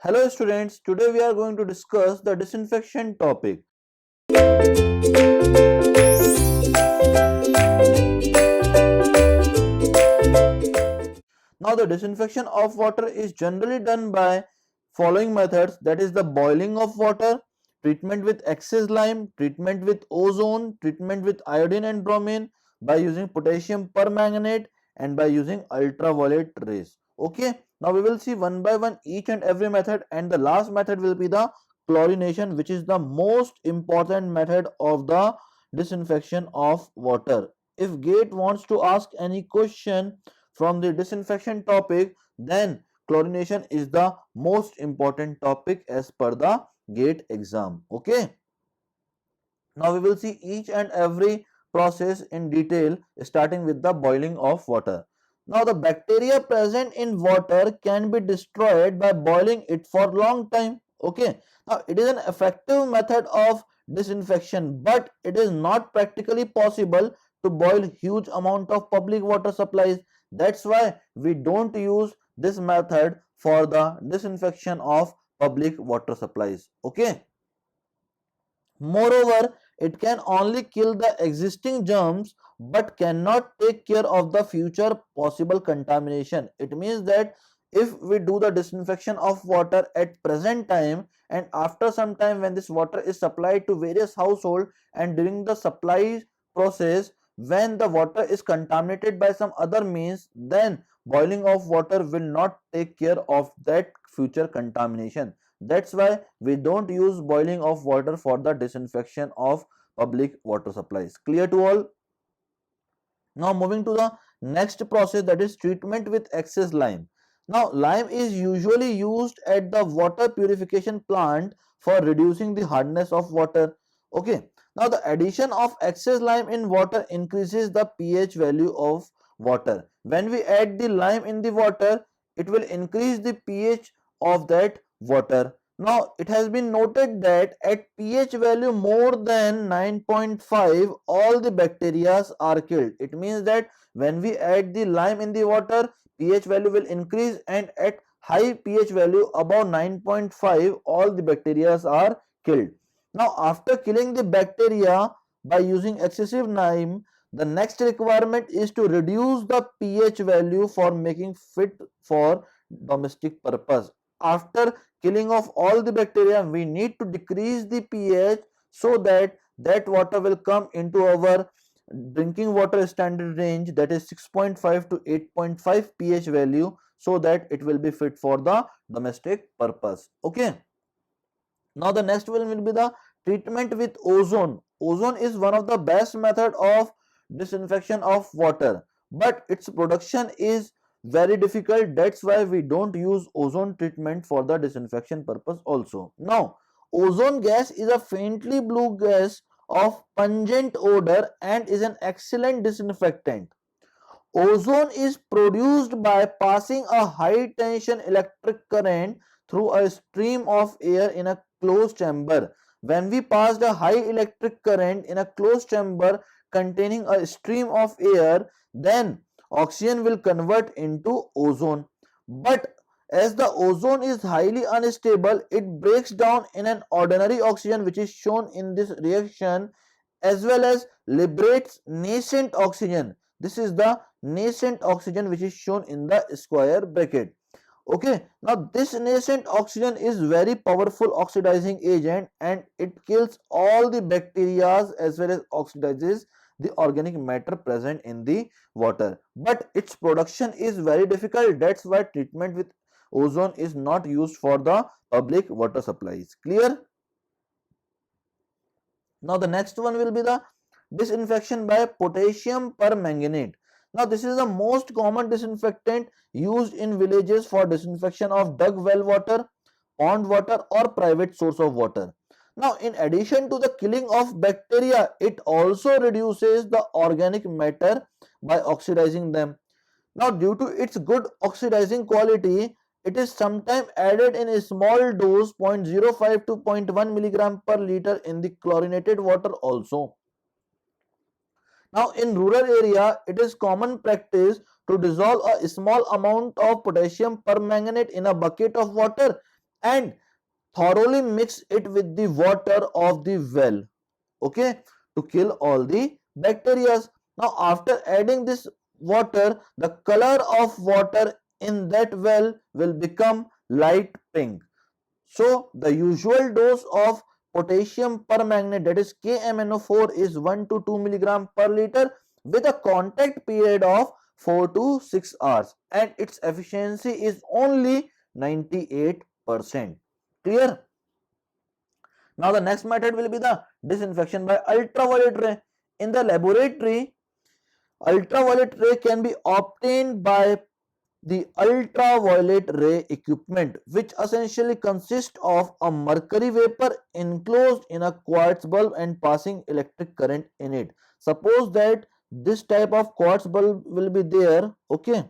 Hello students, today we are going to discuss the disinfection topic. Now the disinfection of water is generally done by following methods, that is the boiling of water, treatment with excess lime, treatment with ozone, treatment with iodine and bromine, by using potassium permanganate and by using ultraviolet rays. Okay, now we will see one by one each and every method, and the last method will be the chlorination, which is the most important method of the disinfection of water. If gate wants to ask any question from the disinfection topic, then chlorination is the most important topic as per the gate exam. Okay, now we will see each and every process in detail, starting with the boiling of water. Now the bacteria present in water can be destroyed by boiling it for long time. Okay, now it is an effective method of disinfection, but it is not practically possible to boil huge amount of public water supplies. That's why we don't use this method for the disinfection of public water supplies. Okay, moreover, it can only kill the existing germs but cannot take care of the future possible contamination. It means that if we do the disinfection of water at present time, and after some time when this water is supplied to various household, and during the supply process when the water is contaminated by some other means, then boiling of water will not take care of that future contamination. That's why we don't use boiling of water for the disinfection of public water supplies. Clear to all? Now moving to the next process, that is treatment with excess lime. Now lime is usually used at the water purification plant for reducing the hardness of water. Okay. Now the addition of excess lime in water increases the pH value of water. When we add the lime in the water, it will increase the pH of that water. Now it has been noted that at pH value more than 9.5, all the bacteria are killed. It means that when we add the lime in the water, pH value will increase, and at high pH value above 9.5, all the bacteria are killed. Now after killing the bacteria by using excessive lime, the next requirement is to reduce the pH value for making fit for domestic purpose. After killing of all the bacteria, we need to decrease the pH so that that water will come into our drinking water standard range, that is 6.5 to 8.5 pH value, so that it will be fit for the domestic purpose. Okay, now the next one will be the treatment with ozone. Ozone is one of the best method of disinfection of water, but its production is very difficult. That's why we don't use ozone treatment for the disinfection purpose also. Now ozone gas is a faintly blue gas of pungent odor and is an excellent disinfectant. Ozone is produced by passing a high tension electric current through a stream of air in a closed chamber. When we pass a high electric current in a closed chamber containing a stream of air, then oxygen will convert into ozone. But as the ozone is highly unstable, it breaks down in an ordinary oxygen, which is shown in this reaction, as well as liberates nascent oxygen. This is the nascent oxygen which is shown in the square bracket. Okay, now this nascent oxygen is very powerful oxidizing agent, and it kills all the bacteria as well as oxidizes the organic matter present in the water, but its production is very difficult. That's why treatment with ozone is not used for the public water supplies. Clear? Now the next one will be the disinfection by potassium permanganate. Now this is the most common disinfectant used in villages for disinfection of dug well water, pond water or private source of water. Now in addition to the killing of bacteria, it also reduces the organic matter by oxidizing them. Now due to its good oxidizing quality, it is sometimes added in a small dose, 0.05 to 0.1 milligram per liter, in the chlorinated water also. Now in rural area, it is common practice to dissolve a small amount of potassium permanganate in a bucket of water and thoroughly mix it with the water of the well, okay, to kill all the bacteria. Now after adding this water, the color of water in that well will become light pink. So the usual dose of potassium permanganate, that is KMnO4, is 1 to 2 milligram per liter with a contact period of 4 to 6 hours, and its efficiency is only 98%. Clear? Now the next method will be the disinfection by ultraviolet ray. In the laboratory, ultraviolet ray can be obtained by the ultraviolet ray equipment, which essentially consists of a mercury vapor enclosed in a quartz bulb and passing electric current in it. Suppose that this type of quartz bulb will be there, okay.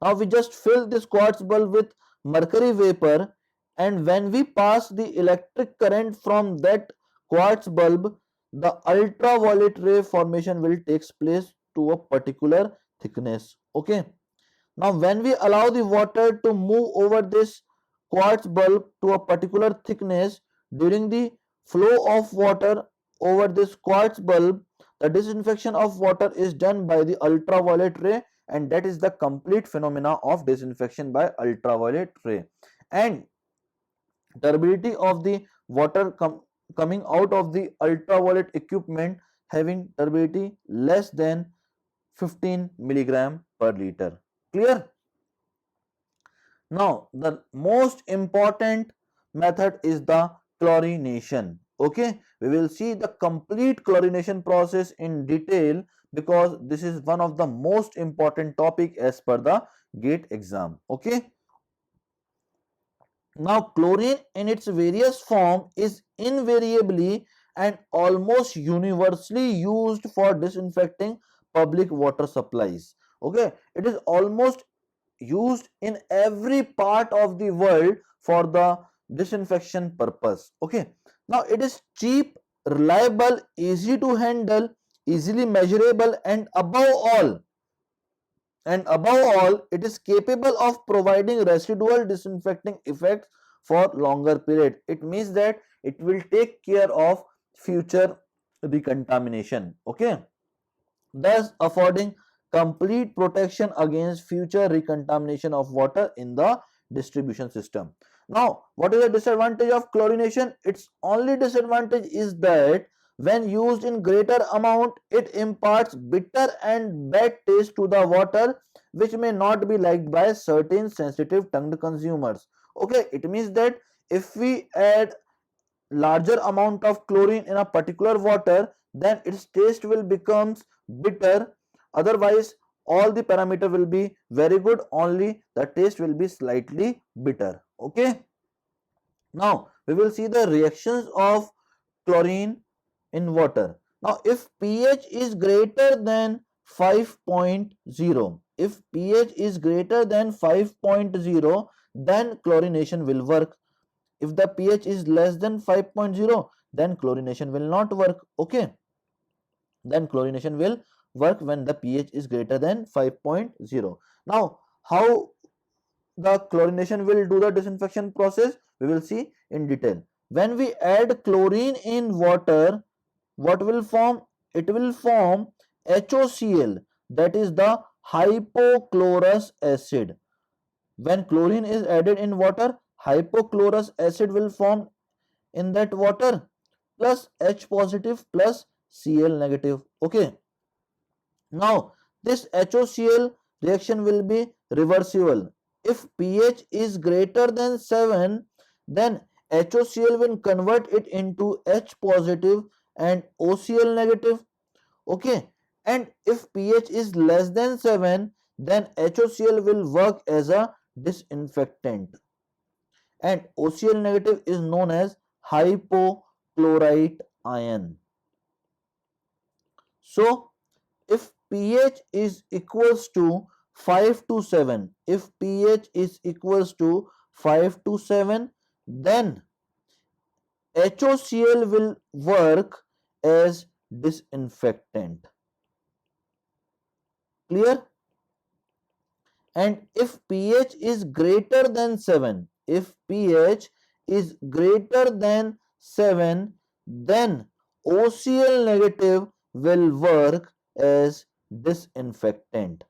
Now we just fill this quartz bulb with mercury vapor, and when we pass the electric current from that quartz bulb, the ultraviolet ray formation will take place to a particular thickness. Okay. Now when we allow the water to move over this quartz bulb to a particular thickness, during the flow of water over this quartz bulb, the disinfection of water is done by the ultraviolet ray, and that is the complete phenomena of disinfection by ultraviolet ray. And turbidity of the water coming out of the ultraviolet equipment having turbidity less than 15 milligram per liter. Clear? Now the most important method is the chlorination. Okay, we will see the complete chlorination process in detail because this is one of the most important topic as per the GATE exam. Okay, now chlorine in its various form is invariably and almost universally used for disinfecting public water supplies. Okay, it is almost used in every part of the world for the disinfection purpose. Okay, now it is cheap, reliable, easy to handle, easily measurable, and above all it is capable of providing residual disinfecting effects for longer period. It means that it will take care of future recontamination. Okay, thus affording complete protection against future recontamination of water in the distribution system. Now, what is the disadvantage of chlorination? Its only disadvantage is that when used in greater amount, it imparts bitter and bad taste to the water, which may not be liked by certain sensitive tongued consumers. Okay, it means that if we add larger amount of chlorine in a particular water, then its taste will becomes bitter. Otherwise all the parameter will be very good, only the taste will be slightly bitter. Okay, now we will see the reactions of chlorine in water. Now if pH is greater than 5.0, if pH is greater than 5.0, then chlorination will work. If the pH is less than 5.0, then chlorination will not work. Okay, then chlorination will work when the pH is greater than 5.0. Now how the chlorination will do the disinfection process, we will see in detail. When we add chlorine in water, what will form? It will form HOCl, that is the hypochlorous acid. When chlorine is added in water, hypochlorous acid will form in that water, plus H positive plus Cl negative. Okay, now this HOCl reaction will be reversible. If pH is greater than 7, then HOCl will convert it into H positive and OCl negative. Okay, and if pH is less than 7, then HOCl will work as a disinfectant, and OCl negative is known as hypochlorite ion. So if pH is equals to 5 to 7, if pH is equals to 5 to 7, then HOCl will work as disinfectant. Clear? And if pH is greater than 7, if pH is greater than 7, then OCl negative will work as disinfectant.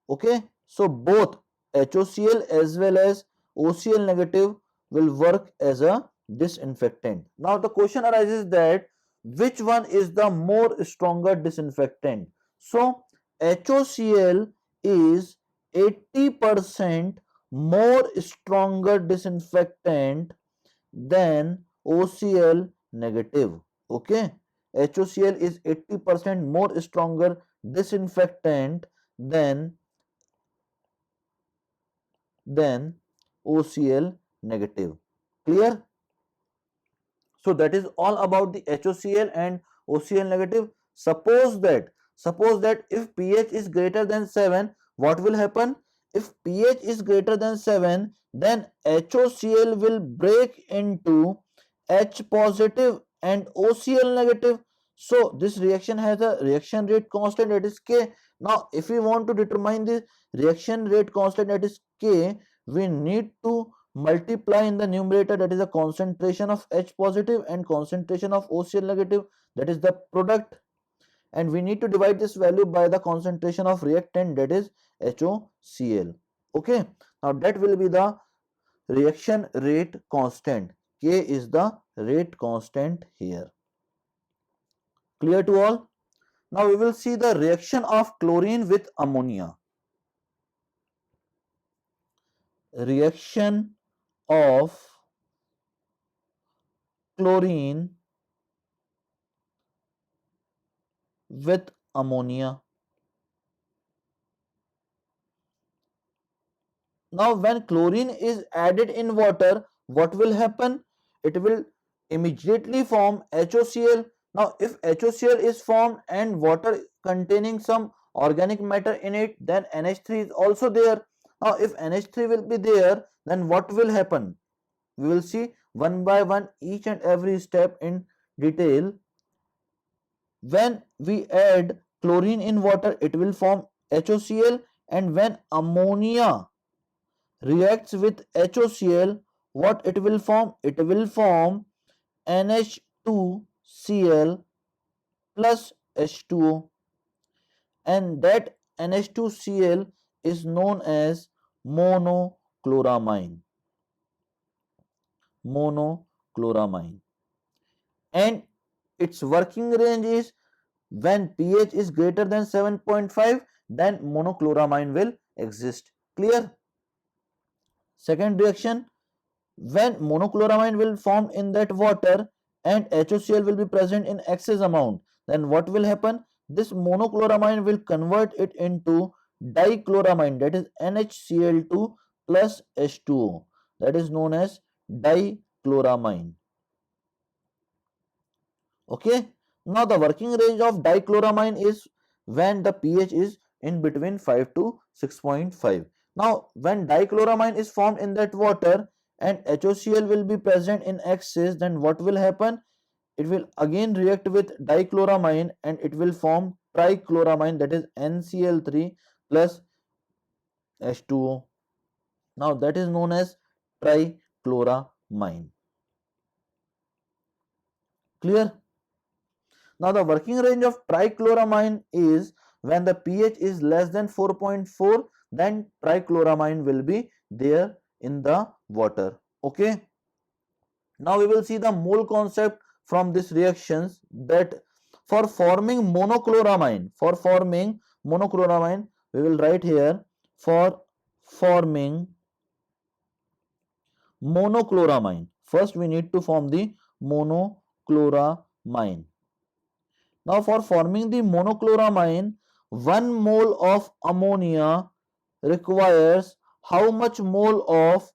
Okay, so both HOCl as well as OCl negative will work as a disinfectant. Now the question arises that which one is the more stronger disinfectant? So HOCl is 80% more stronger disinfectant than OCl negative. Okay, HOCl is 80% more stronger disinfectant than OCl negative. Clear? So that is all about the HOCl and OCl negative. Suppose that if pH is greater than 7, what will happen? If pH is greater than 7, then HOCl will break into H positive and OCl negative. So this reaction has a reaction rate constant, that is K. Now if we want to determine the reaction rate constant, that is K, we need to multiply in the numerator, that is the concentration of H positive and concentration of OCl negative, that is the product, and we need to divide this value by the concentration of reactant, that is HOCl. Okay, now that will be the reaction rate constant. K is the rate constant here. Clear to all? Now we will see the reaction of chlorine with ammonia. Reaction of chlorine with ammonia. Now when chlorine is added in water, what will happen? It will immediately form HOCl. Now if HOCl is formed and water containing some organic matter in it, then NH3 is also there. Now if NH3 will be there, then what will happen? We will see one by one each and every step in detail. When we add chlorine in water, it will form HOCl, and when ammonia reacts with HOCl, what it will form? It will form NH2Cl plus H2O, and that NH2Cl is known as monochloramine. Monochloramine. And its working range is when pH is greater than 7.5, then monochloramine will exist. Clear? Second reaction, when monochloramine will form in that water and HOCl will be present in excess amount, then what will happen? This monochloramine will convert it into dichloramine, that is NaCl2 plus H2O, that is known as dichloramine. Okay, now the working range of dichloramine is when the pH is in between 5 to 6.5. Now when dichloramine is formed in that water and HOCl will be present in excess, then what will happen? It will again react with dichloramine and it will form trichloramine, that is NCl3 plus H2O. Now that is known as trichloramine. Clear? Now the working range of trichloramine is when the pH is less than 4.4, then trichloramine will be there in the water. Okay. Now we will see the mole concept from these reactions, that for forming monochloramine, we will write here, for forming monochloramine, first we need to form the monochloramine. Now for forming the monochloramine, 1 mole of ammonia requires how much mole of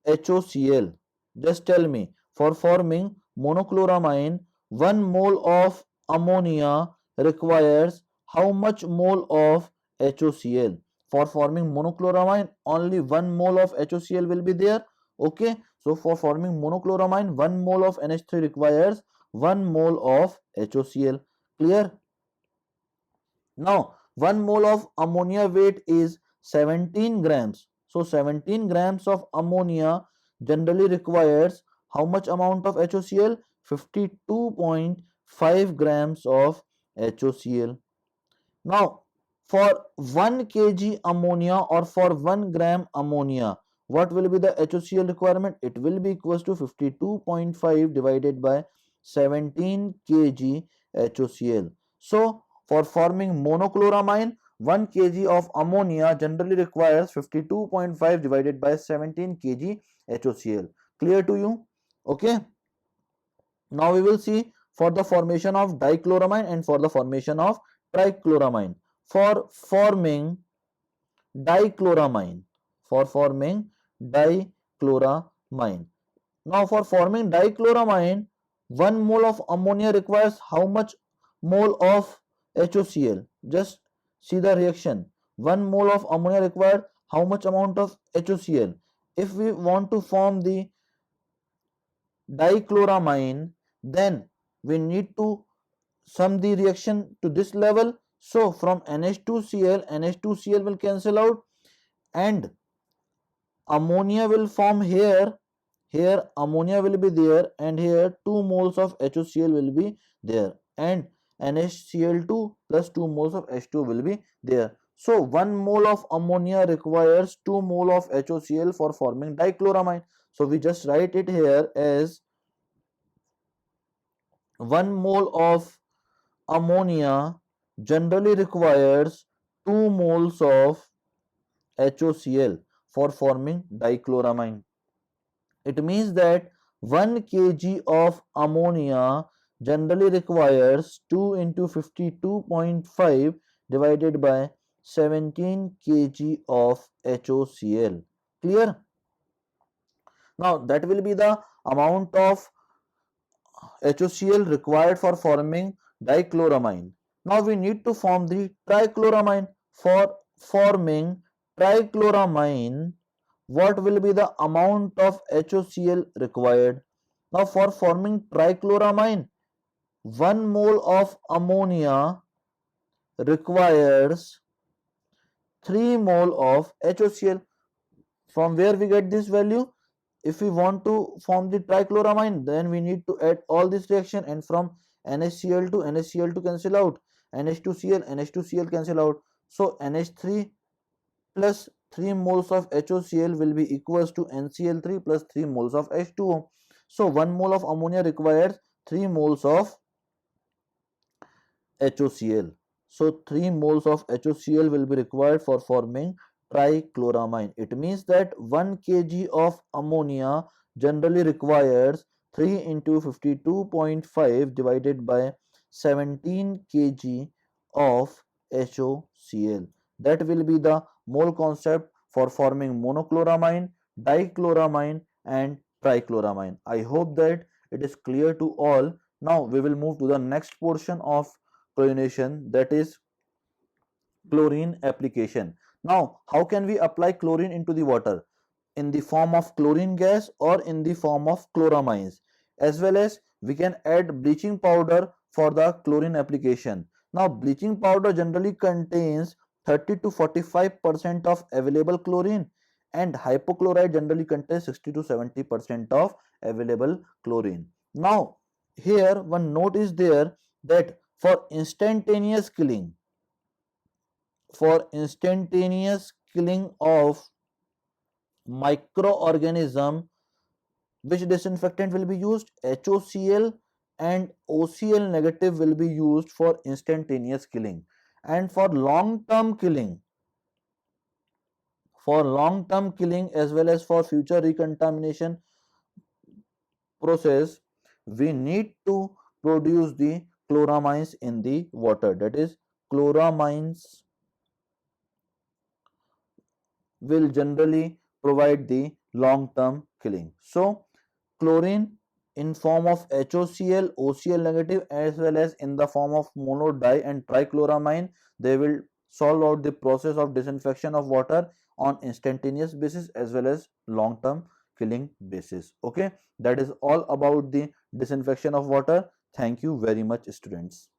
HOCl? Just tell me, for forming monochloramine, 1 mole of ammonia requires how much mole of HOCl? For forming monochloramine, only 1 mole of HOCl will be there. Okay, so for forming monochloramine, 1 mole of NH3 requires 1 mole of HOCl. Clear? Now 1 mole of ammonia weight is 17 grams. So 17 grams of ammonia generally requires how much amount of HOCl? 52.5 grams of HOCl. Now, for 1 kg ammonia or for 1 gram ammonia, what will be the HOCl requirement? It will be equals to 52.5 divided by 17 kg HOCl. So, for forming monochloramine, 1 kg of ammonia generally requires 52.5 divided by 17 kg HOCl. Clear to you? Okay. Now we will see for the formation of dichloramine and for the formation of trichloramine. For forming dichloramine, for forming dichloramine. Now for forming dichloramine, 1 mole of ammonia requires how much mole of HOCl? Just see the reaction. 1 mole of ammonia required how much amount of HOCl? If we want to form the dichloramine, then we need to sum the reaction to this level. So from NH2Cl, NH2Cl will cancel out and ammonia will form here. Here ammonia will be there and here 2 moles of HOCl will be there and NaCl2 plus 2 moles of H2 will be there. So 1 mole of ammonia requires 2 mole of HOCl for forming dichloramine. So we just write it here as 1 mole of ammonia generally requires 2 moles of HOCl for forming dichloramine. It means that 1 kg of ammonia generally requires 2 into 52.5 divided by 17 kg of HOCl. Clear? Now that will be the amount of HOCl required for forming dichloramine. Now we need to form the trichloramine. For forming trichloramine, what will be the amount of HOCl required? Now for forming trichloramine, 1 mole of ammonia requires 3 mole of HOCl. From where we get this value? If we want to form the trichloramine, then we need to add all this reaction and from NaCl to NaCl2 cancel out, NH2Cl, NH2Cl cancel out. So NH3 plus 3 moles of HOCl will be equals to NCl3 plus 3 moles of H2O. So 1 mole of ammonia requires 3 moles of HOCl. So 3 moles of HOCl will be required for forming trichloramine. It means that 1 kg of ammonia generally requires 3 into 52.5 divided by 17 kg of HOCl. That will be the mole concept for forming monochloramine, dichloramine and trichloramine. I hope that it is clear to all. Now we will move to the next portion of chlorination, that is chlorine application. Now how can we apply chlorine into the water? In the form of chlorine gas or in the form of chloramines, as well as we can add bleaching powder for the chlorine application. Now bleaching powder generally contains 30 to 45% of available chlorine and hypochlorite generally contains 60 to 70% of available chlorine. Now here one note is there that for instantaneous killing of microorganism, which disinfectant will be used? HOCl and OCl negative will be used for instantaneous killing. And for long term killing as well as for future recontamination process, we need to produce the chloramines in the water. That is, chloramines will generally provide the long term killing. So chlorine in form of HOCl, OCl negative as well as in the form of mono, di and trichloramine, they will solve out the process of disinfection of water on instantaneous basis as well as long term killing basis. Okay, that is all about the disinfection of water. Thank you very much, students.